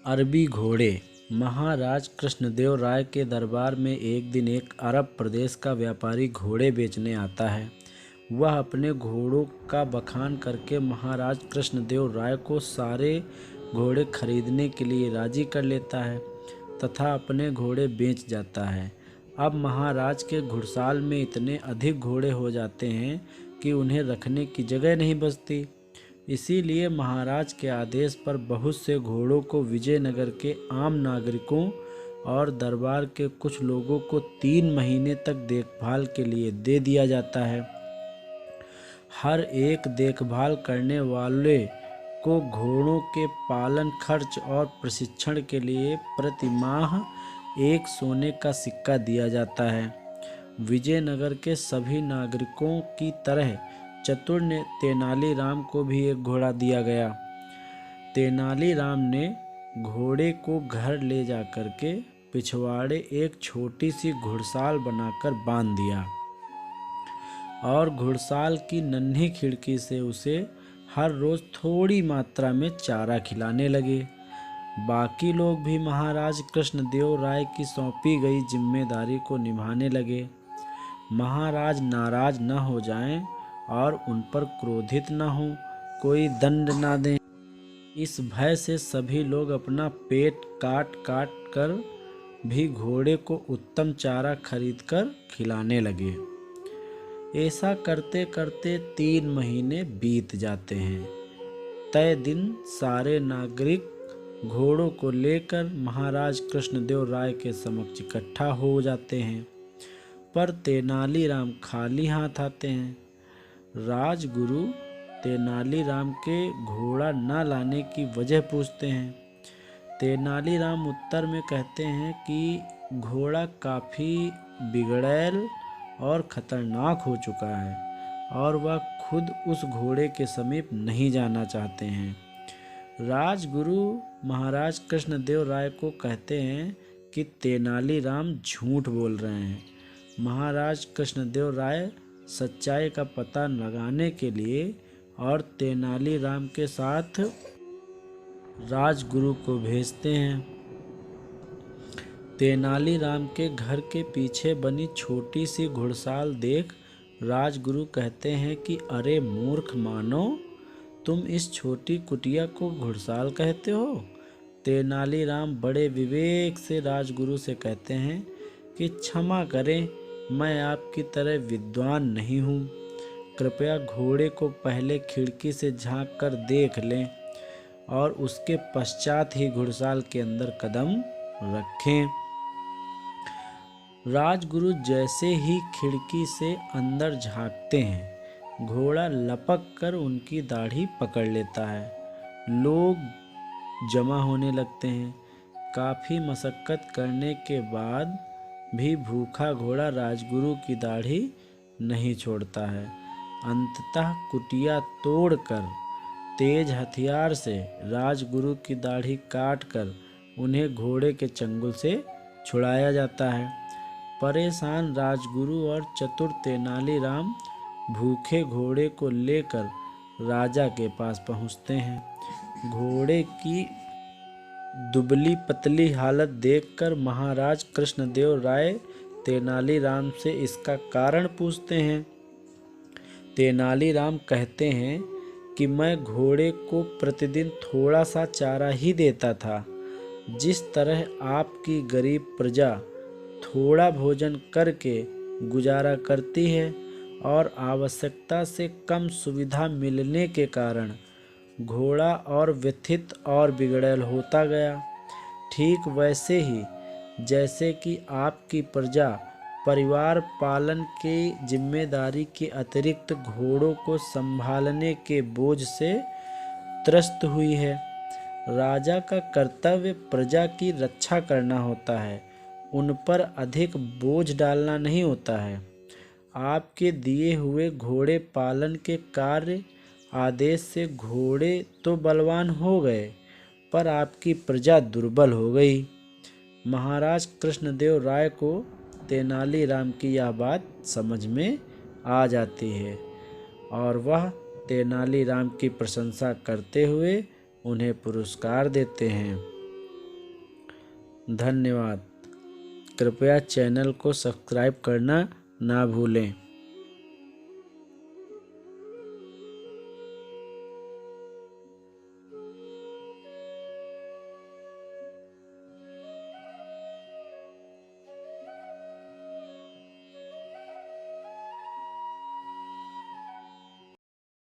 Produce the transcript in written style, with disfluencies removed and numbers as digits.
अरबी घोड़े। महाराज कृष्णदेव राय के दरबार में एक दिन एक अरब प्रदेश का व्यापारी घोड़े बेचने आता है। वह अपने घोड़ों का बखान करके महाराज कृष्णदेव राय को सारे घोड़े खरीदने के लिए राजी कर लेता है तथा अपने घोड़े बेच जाता है। अब महाराज के घुड़साल में इतने अधिक घोड़े हो जाते हैं कि उन्हें रखने की जगह नहीं बचती। इसीलिए महाराज के आदेश पर बहुत से घोड़ों को विजयनगर के आम नागरिकों और दरबार के कुछ लोगों को 3 महीने तक देखभाल के लिए दे दिया जाता है। हर एक देखभाल करने वाले को घोड़ों के पालन खर्च और प्रशिक्षण के लिए प्रति माह 1 सोने का सिक्का दिया जाता है। विजयनगर के सभी नागरिकों की तरह चतुर तेनालीराम को भी एक घोड़ा दिया गया। तेनालीराम ने घोड़े को घर ले जाकर के पिछवाड़े एक छोटी सी घुड़साल बनाकर बांध दिया और घुड़साल की नन्ही खिड़की से उसे हर रोज थोड़ी मात्रा में चारा खिलाने लगे। बाकी लोग भी महाराज कृष्णदेव राय की सौंपी गई जिम्मेदारी को निभाने लगे। महाराज नाराज न हो जाएं और उन पर क्रोधित न हो, कोई दंड न दें, इस भय से सभी लोग अपना पेट काट काट कर भी घोड़े को उत्तम चारा खरीदकर खिलाने लगे। ऐसा करते करते 3 महीने बीत जाते हैं। तय दिन सारे नागरिक घोड़ों को लेकर महाराज कृष्णदेव राय के समक्ष इकट्ठा हो जाते हैं, पर तेनालीराम खाली हाथ आते हैं। राजगुरु तेनालीराम के घोड़ा न लाने की वजह पूछते हैं। तेनालीराम उत्तर में कहते हैं कि घोड़ा काफ़ी बिगड़ैल और ख़तरनाक हो चुका है और वह खुद उस घोड़े के समीप नहीं जाना चाहते हैं। राजगुरु महाराज कृष्णदेव राय को कहते हैं कि तेनालीराम झूठ बोल रहे हैं। महाराज कृष्णदेव राय सच्चाई का पता लगाने के लिए और तेनालीराम के साथ राजगुरु को भेजते हैं। तेनालीराम के घर के पीछे बनी छोटी सी घुड़साल देख राजगुरु कहते हैं कि अरे मूर्ख मानव, तुम इस छोटी कुटिया को घुड़साल कहते हो। तेनालीराम बड़े विवेक से राजगुरु से कहते हैं कि क्षमा करें, मैं आपकी तरह विद्वान नहीं हूँ। कृपया घोड़े को पहले खिड़की से झांक कर देख लें और उसके पश्चात ही घुड़साल के अंदर कदम रखें। राजगुरु जैसे ही खिड़की से अंदर झांकते हैं, घोड़ा लपक कर उनकी दाढ़ी पकड़ लेता है। लोग जमा होने लगते हैं। काफ़ी मशक्क़त करने के बाद भी भूखा घोड़ा राजगुरु की दाढ़ी नहीं छोड़ता है। अंततः कुटिया तोड़कर तेज हथियार से राजगुरु की दाढ़ी काटकर उन्हें घोड़े के चंगुल से छुड़ाया जाता है। परेशान राजगुरु और चतुर तेनालीराम भूखे घोड़े को लेकर राजा के पास पहुंचते हैं। घोड़े की दुबली पतली हालत देखकर महाराज कृष्णदेव राय तेनालीराम से इसका कारण पूछते हैं। तेनालीराम कहते हैं कि मैं घोड़े को प्रतिदिन थोड़ा सा चारा ही देता था। जिस तरह आपकी गरीब प्रजा थोड़ा भोजन करके गुजारा करती है और आवश्यकता से कम सुविधा मिलने के कारण घोड़ा और व्यथित और बिगड़ैल होता गया, ठीक वैसे ही जैसे कि आपकी प्रजा परिवार पालन की जिम्मेदारी के अतिरिक्त घोड़ों को संभालने के बोझ से त्रस्त हुई है। राजा का कर्तव्य प्रजा की रक्षा करना होता है, उन पर अधिक बोझ डालना नहीं होता है। आपके दिए हुए घोड़े पालन के कार्य आदेश से घोड़े तो बलवान हो गए, पर आपकी प्रजा दुर्बल हो गई। महाराज कृष्णदेव राय को तेनालीराम की यह बात समझ में आ जाती है और वह तेनालीराम की प्रशंसा करते हुए उन्हें पुरस्कार देते हैं। धन्यवाद। कृपया चैनल को सब्सक्राइब करना ना भूलें।